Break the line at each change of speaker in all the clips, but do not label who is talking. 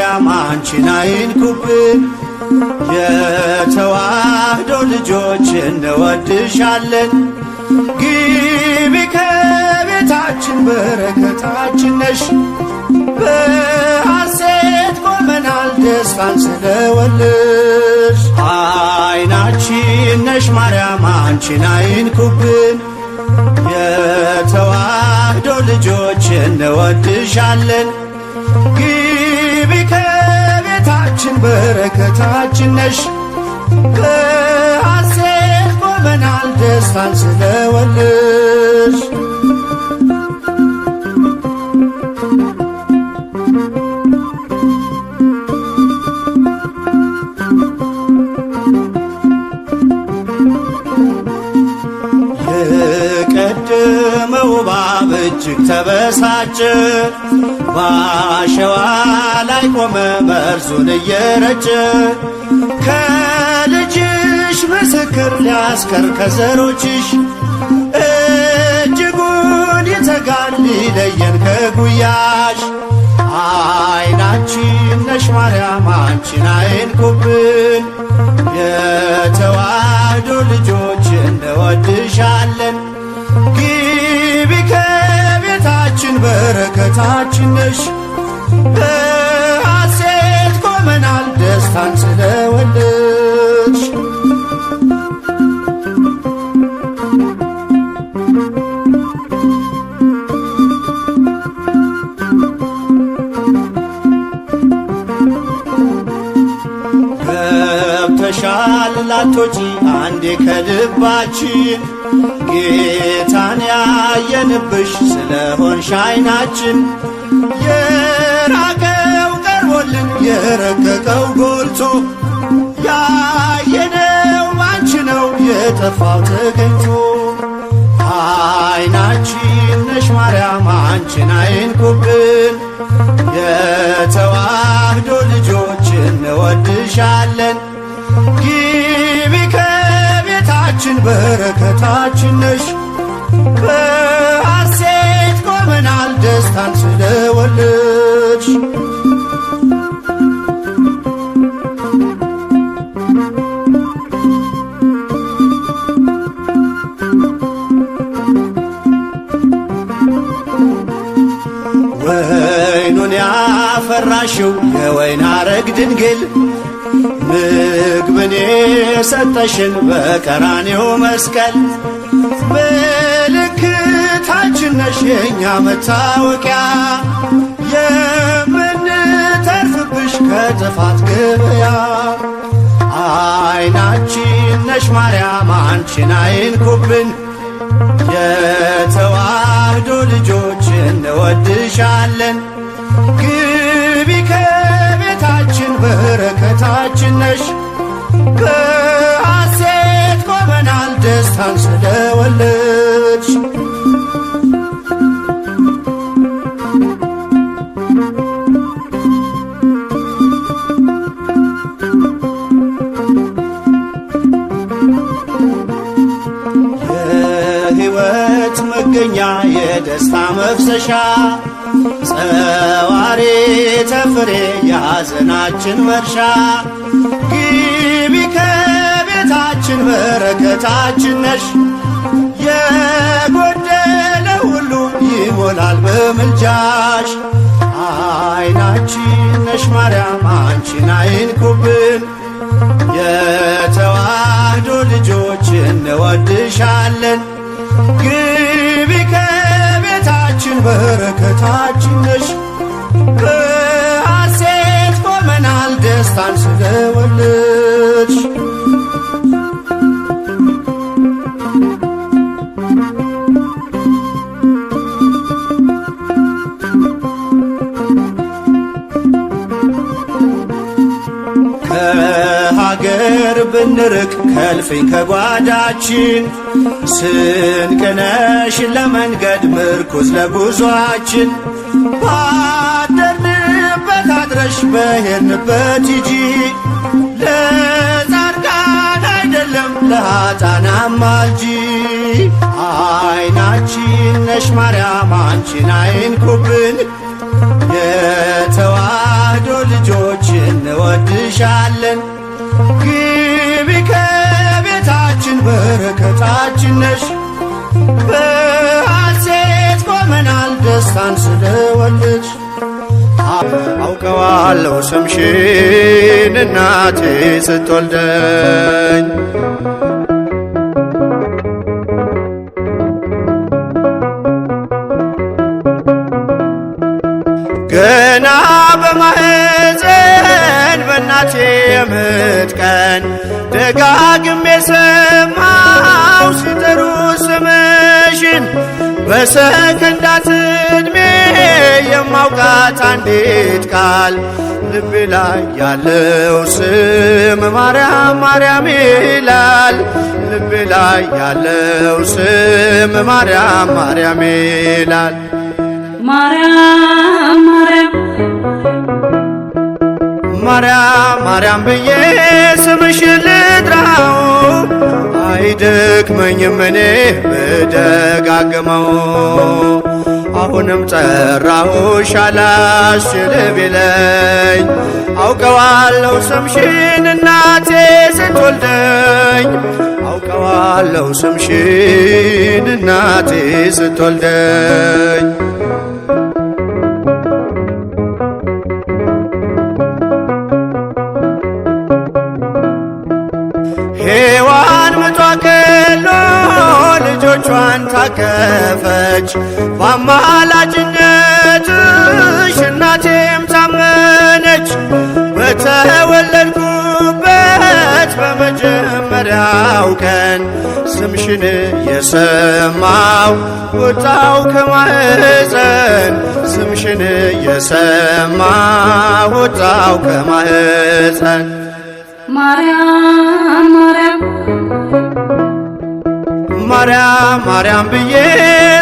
ማርያም አንቺን አይንኩብን። የተዋህዶ ልጆች እንወድሻለን። ግቢ ከቤታችን በረከታችን ነሽ። በሐሴት ቆመናል ደስታን ስለወለድሽ። አይናችን ነሽ ማርያም አንቺን አይንኩብን። የተዋህዶ ልጆች እንወድሻለን። ግቢ ከቤታችን በረከታችን ነሽ። በሐሴት ቆመናል ደስታን ስለወለድሽ። የቀደመው እባብ እጅግ ተበሳጨ፣ በአሸዋ ላይ ቆመ መርዙን እየረጨ። ከልጅሽ ምስክር ሊያስቀር ከዘሮችሽ፣ እጅጉን ይተጋል ሊለየን ከጉያሽ። አይናችን ነሽ ማርያም አንቺን አይንኩብን። የተዋህዶ ልጆች እንወድሻለን። ግቢ ከቤታችን በረከታችን ነሽ። በሐሴት ቆመናል ደስታን ስለወለድሽ። ገብተሻል ላቶጪ አንዴ ከልባችን፣ ጌታን ያየንብሽ ስለሆንሽ አይናችን። የራቀው ቀርቦልን የረቀቀው ጎልቶ፣ ያየነው ባንቺ ነው የጠፋው ተገኝቶ። አይናችን ነሽ ማርያም አንቺን አይንኩብን። የተዋህዶ ልጆች እንወድሻለን። ግቢ ከቤታችን በረከታችን ነሽ። በሐሴት ቆመናል ደስታን ስለወለድሽ። ወይኑን ያፈራሽው የወይን አረግ ድንግል፣ ምግብን የሰጠሽን በቀራኔው መስቀል። ምልክታችን ነሽ የእኛ መታወቂያ፣ የምንተርፍብሽ ከጥፋት ገበያ። አይናችን ነሽ ማርያም አንቺን አይንኩብን። የተዋህዶ ልጆች እንወድሻለን። ግቢ ከቤታችን በረከታችን ነሽ። በሐሴት ቆመናል ደስታን ስለወለድሽ። የሕይወት መገኛ የደስታ መፍሰሻ፣ ጸዋሬ ተፍሬ የሐዘናችን መርሻ። ግቢ ከቤታችን በረከታችን ነሽ። የጎደለ ሁሉ ይሞላል በምልጃሽ። አይናችን ነሽ ማርያም አንቺን አይንኩብን። የተዋህዶ ልጆች እንወድሻለን። ግቢ ከቤታችን በረከታችን ነሽ። በሐሴት ቆመናል ደስታን ስለወለድሽ። ከሀገር ብንርቅ ከልፍኝ ከጓዳችን፣ ስንቅነሽ ለመንገድ ምርኩዝ ለጉዟችን። ባደርንበት አድረሽ በሄድንበት ሂጂ፣ ለጻድቃን አይደለም ለኃጥአን አማልጂ። አይናችን ነሽ ማርያም አንቺን አይንኩብን። የተዋ ተዋህዶ ልጆች እንወድሻለን። ግቢ ከቤታችን በረከታችን ነሽ። በሐሴት ቆመናል ደስታን ስለወለድሽ። አውቀዋለሁ ስምሽን እናቴ ስትወልደኝ ገና በማህፀን በእናቴ የምጥ ቀን ደጋግሜ ሰማው ሲጠሩ ስምሽን። በሰከንዳት ዕድሜ የማውቃት አንዲት ቃል ልቤ ላይ ያለው ስም ማርያም ማርያም ይላል። ልቤ ላይ ያለው ስም ማርያም ማርያም ይላል።
ማርያም ማርያም
ማርያም ማርያም ብዬ ስምሽን ልጥራው አይደክመኝም እኔ ብደጋግመው። አሁንም ጠራሁሽ አላስችል ቢለኝ አውቀዋለሁ ስምሽን እናቴ ስትወልደኝ። አውቀዋለሁ ስምሽን እናቴ ስትወልደኝ። ሔዋን ምጧ ቀሎ ልጆቿን ታቀፈች። በአማላጅነትሽ እናቴም ታመነች። በተወለድኩበት በመጀመሪያው ቀን ስምሽን የሰማው ወጣው ከማህፀን። ስምሽን የሰማው ወጣው ከማህፀን።
ማርያም ማርያም
ማርያም ማርያም ብዬ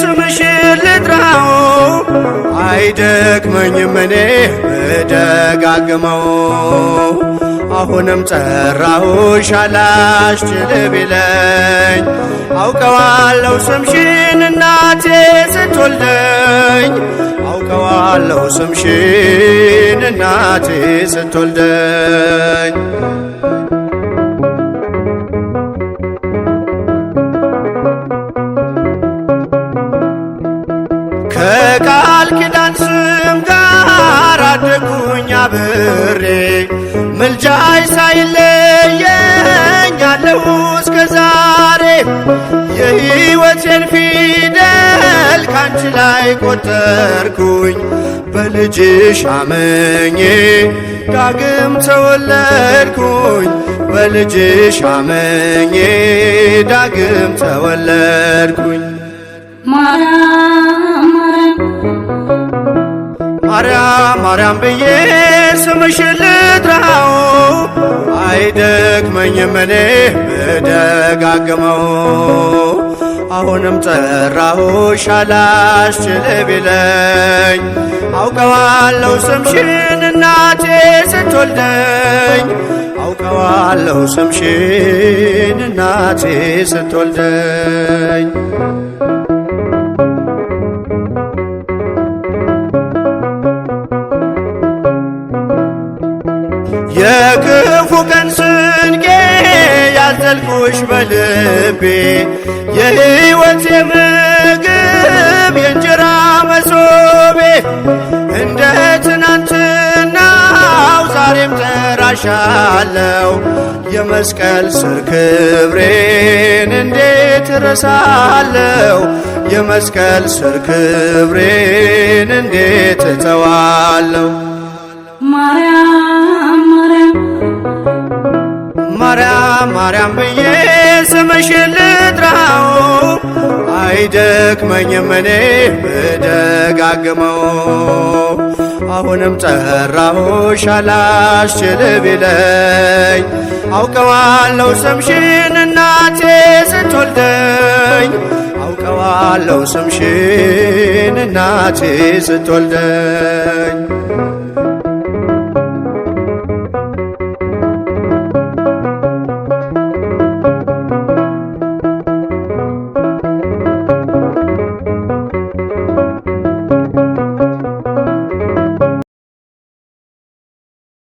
ስምሽን ልጥራው አይደክመኝም እኔ ብደጋግመው። አሁንም ጠራሁሽ አላስችል ቢለኝ አውቀዋለሁ ስምሽን እናቴ ስትወልደኝ። አውቀዋለሁ ስምሽን እናቴ ስትወልደኝ። ከቃል ኪዳን ስም ጋር አደጉኝ አብሬ ምልጃሽ ሳይለየኝ አለሁ እስከ ዛሬ። የሕይወቴን ፊደል ካንቺ ላይ ቆጠርኩኝ በልጅሽ አመኜ ዳግም ተወለድኩኝ። በልጅሽ አመኜ ዳግም ተወለድኩኝ።
ማርያም
ማርያም ማርያም ብዬ ስምሽን ልጥራው አይደክመኝም እኔ ብደጋግመው። አሁንም ጠራሁሽ አላስችል ቢለኝ አውቀዋለሁ ስምሽን እናቴ ስትወልደኝ። አውቀዋለሁ ስምሽን እናቴ ስትወልደኝ። የክፉ ቀን ስንቄ ያዘልኩሽ በልቤ የሕይወቴ ምግብ የእንጀራ መሶቤ። እንደ ትናንትናው ዛሬም ጠራሻለው የመስቀል ስር ክብሬን እንዴት እረሳለው? የመስቀል ስር ክብሬን እንዴት እተዋለው?
ማርያም ማርያም
ማርያም ማርያም ብዬ ስምሽን ልጥራው አይደክመኝም እኔ ብደጋግመው። አሁንም ጠራሁሽ አላስችል ቢለኝ አውቀዋለሁ ስምሽን እናቴ ስትወልደኝ። አውቀዋለሁ ስምሽን እናቴ ስትወልደኝ።